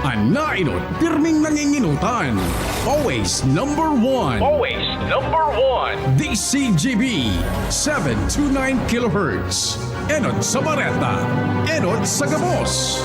Anainot, pirming nanginginutan. Always number one. Always number one. DCGB 729 kHz. Enot sa Bareta. Enot sa Gabos.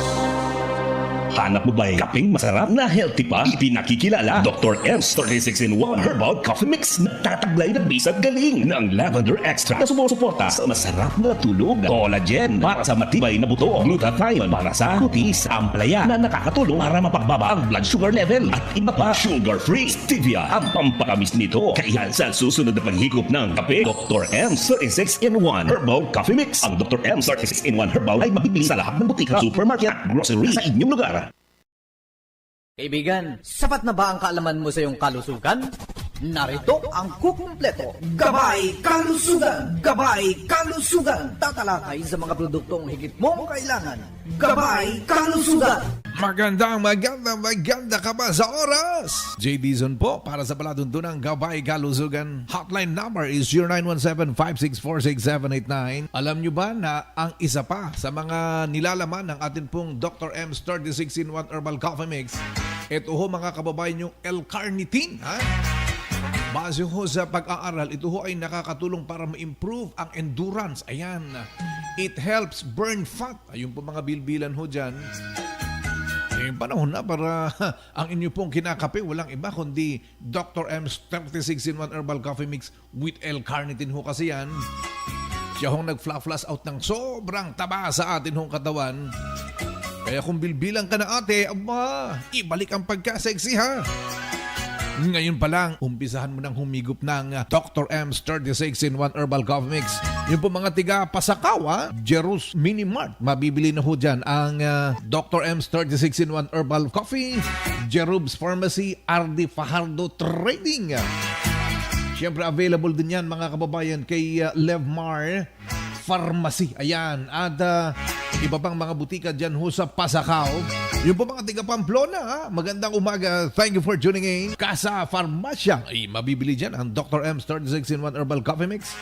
Hanap mo ba'y kapeng masarap na healthy pa? Ipinakikilala Dr. M's 36-in-1 Herbal Coffee Mix na tataglay na bisag galing ng lavender extract na sumusuporta sa masarap na tulog, collagen para sa matibay na buto, glutathione para sa kutis, amplaya na nakakatulong para mapagbaba ang blood sugar level at iba pa. Sugar-free stevia ang pampakamis nito. Kaya sa susunod na paghigop ng kape, Dr. M's 36-in-1 Herbal Coffee Mix. Ang Dr. M's 36-in-1 Herbal ay mabibili sa lahat ng butika, supermarket at grocery sa inyong lugar. Kaibigan, sapat na ba ang kaalaman mo sa iyong kalusugan? Narito ang kukumpleto. Gabay Kalusugan! Gabay Kalusugan! Tatalakay sa mga produktong higit mong kailangan. Gabay Kalusugan! Maganda ka ba sa oras? J. Dizon po para sa palatuntunang Gabay Kalusugan. Hotline number is 0917-564-6789. Alam nyo ba na ang isa pa sa mga nilalaman ng atin pong Dr. M's 36-in-1 Herbal Coffee Mix, ito ho mga kababayan yung L-carnitine. Ha? Base ho sa pag-aaral, ito ho ay nakakatulong para ma-improve ang endurance. Ayan. It helps burn fat. Ayun po mga bilbilan ho dyan. Eh, panahon na para ang inyo pong kinakape, walang iba kundi Dr. M's 36-in-1 Herbal Coffee Mix with L-carnitine ho kasi yan. Siya hong nag-flush out ng sobrang taba sa atin hong katawan. Kaya kung bilbilang ka na ate, aba, ibalik ang pagka-sexy ha. Ngayon pa lang, umpisahan mo nang humigop ng Dr. M's 36-in-1 Herbal Coffee Mix. Yung po mga tiga Pasakaw, Jerus Mini Mart. Mabibili na ho dyan ang Dr. M's 36-in-1 Herbal Coffee, Jerub's Pharmacy, RD Fajardo Trading. Siyempre available din yan mga kababayan kay Levmar Pharmacy. Ayan. At iba pang mga butika dyan ho sa Pasakaw. Yung po mga tiga Pamplona, magandang umaga. Thank you for tuning in. Casa Farmasya. Ay, mabibili dyan ang Dr. M's 36-in-1 Herbal Coffee Mix.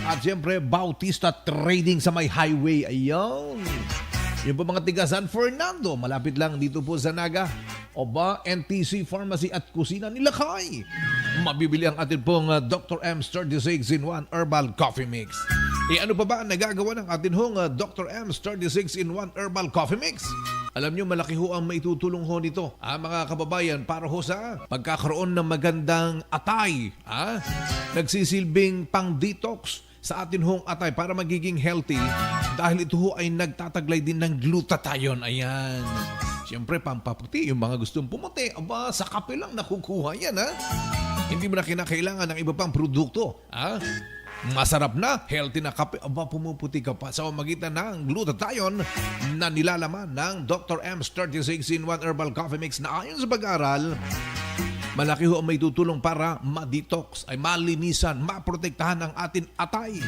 At siyempre, Bautista Trading sa may highway. Ayun. Yung po mga tiga San Fernando, malapit lang dito po sa Naga. Oba, NTC Pharmacy at Kusina Nilakay. Mabibili ang atin pong Dr. M's 36-in-1 Herbal Coffee Mix. Ano pa ba ang nagagawa ng atin hong Dr. M's 36-in-1 Herbal Coffee Mix? Alam nyo, malaki ho ang maitutulong ho nito, mga kababayan, para ho sa pagkakaroon ng magandang atay. Nagsisilbing pang-detox sa atin hong atay para magiging healthy dahil ito ho ay nagtataglay din ng glutathione. Ayan. Siyempre, pampaputi. Yung mga gustong pumuti, aba, sa kape lang nakukuha yan, ha? Hindi mo na kinakailangan ng iba pang produkto, masarap na, healthy na kape, aba pumuputi ka pa sa magitan ng glutathione na nilalaman ng Dr. M's 36-in-1 Herbal Coffee Mix na ayon sa pag-aaral, malaki ho ang may tutulong para ma-detox, ay malinisan, maprotektahan ang atin atay.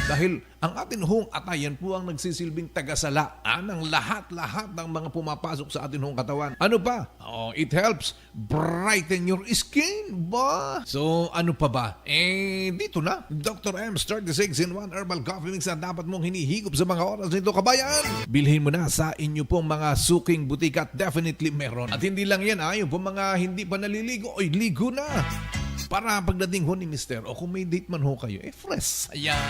Dahil ang atin hong atay, yan po ang nagsisilbing tagasala ng lahat-lahat ng mga pumapasok sa atin hong katawan. Ano pa? It helps brighten your skin ba? So ano pa ba? Dito na, Dr. M's 36-in-1 Herbal Coffee Mix na dapat mong hinihigop sa mga oras nito, kabayan. Bilhin mo na sa inyo pong mga suking butika at definitely meron. At hindi lang yan, yung pong mga hindi pa naliligo, ligo na. Para pagdating ho ni Mister, o kung may date man ho kayo, fresh. Ayan.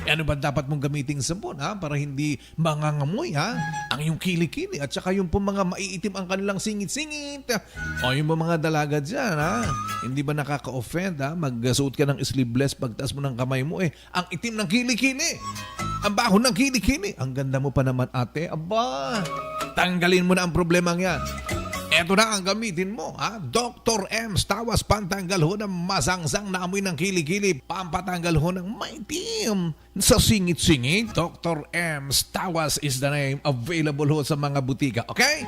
Ano ba dapat mong gamiting sabon, para hindi mangangamoy, ang iyong kilikili at saka yung po mga maiitim ang kanilang singit-singit. O yung mga dalaga dyan, hindi ba nakaka-offend, magsuot ka ng sleeveless pagtaas mo ng kamay mo, ang itim ng kilikili. Ang baho ng kilikili. Ang ganda mo pa naman, ate. Aba, tanggalin mo na ang problemang yan. Eto na ang gamitin mo, Dr. M's Tawas, pantanggal ho ng masangsang na amoy ng kilikili, pampatanggal ho ng maitim sa singit-singit. Dr. M's Tawas is the name, available ho sa mga butika, okay?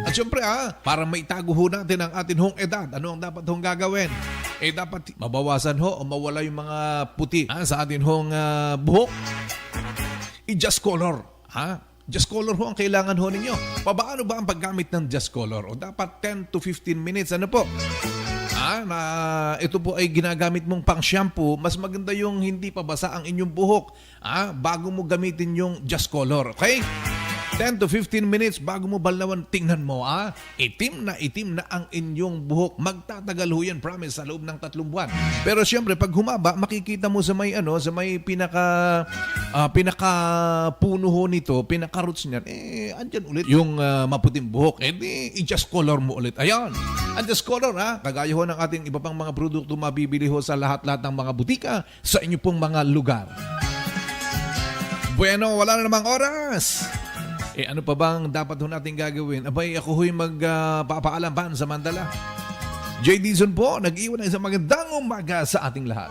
At syempre para maitago ho natin ang atin hong edad, ano ang dapat hong gagawin? Dapat mabawasan ho o mawala yung mga puti sa atin hong buhok. I-just color, Just color ho ang kailangan ho ninyo. Paano ba ang paggamit ng just color? O dapat 10 to 15 minutes. Ano po? Na ito po ay ginagamit mong pang shampoo. Mas maganda yung hindi pa basa ang inyong buhok. Bago mo gamitin yung just color. Okay? 10 to 15 minutes bago mo balnawan, tingnan mo itim na ang inyong buhok. Magtatagal ho yan, promise, sa loob ng 3 buwan. Pero siyempre, pag humaba, makikita mo sa may pinaka puno ho nito, pinaka roots niyan, andyan ulit yung maputing buhok. I-just color mo ulit. Ayan, just color kagaya ho ng ating iba pang mga produkto mabibili ho sa lahat-lahat ng mga butika sa inyo pong mga lugar. Bueno, wala na namang oras. Ano pa bang dapat ho natin gagawin? Abay, ako ho'y magpapaalam pa sa Mandala. J. Dizon po, nag-iwan ng isang magandang umaga sa ating lahat.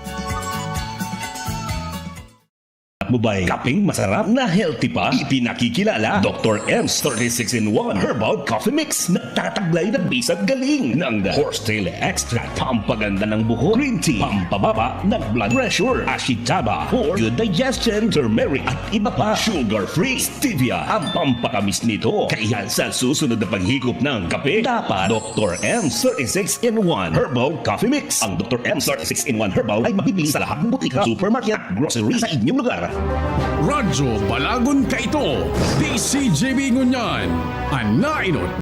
Mo ba'y kaping masarap na healthy pa? Ipinakikilala Dr. M's 36-in-1 Herbal Coffee Mix. Nagtataglay na bisat galing ng horsetail extract, pampaganda ng buhok, green tea, pampababa ng blood pressure, ashitaba for good digestion, turmeric at iba pa. Sugar-free stevia ang pampatamis nito. Kaya sa susunod na paghigop ng kape, dapat Dr. M's 36-in-1 Herbal Coffee Mix. Ang Dr. M's 36-in-1 Herbal ay mabibili sa lahat ng butika, supermarket at grocery sa inyong lugar. Radyo Balagon Kaito, DCJB Ngunyan, Anainot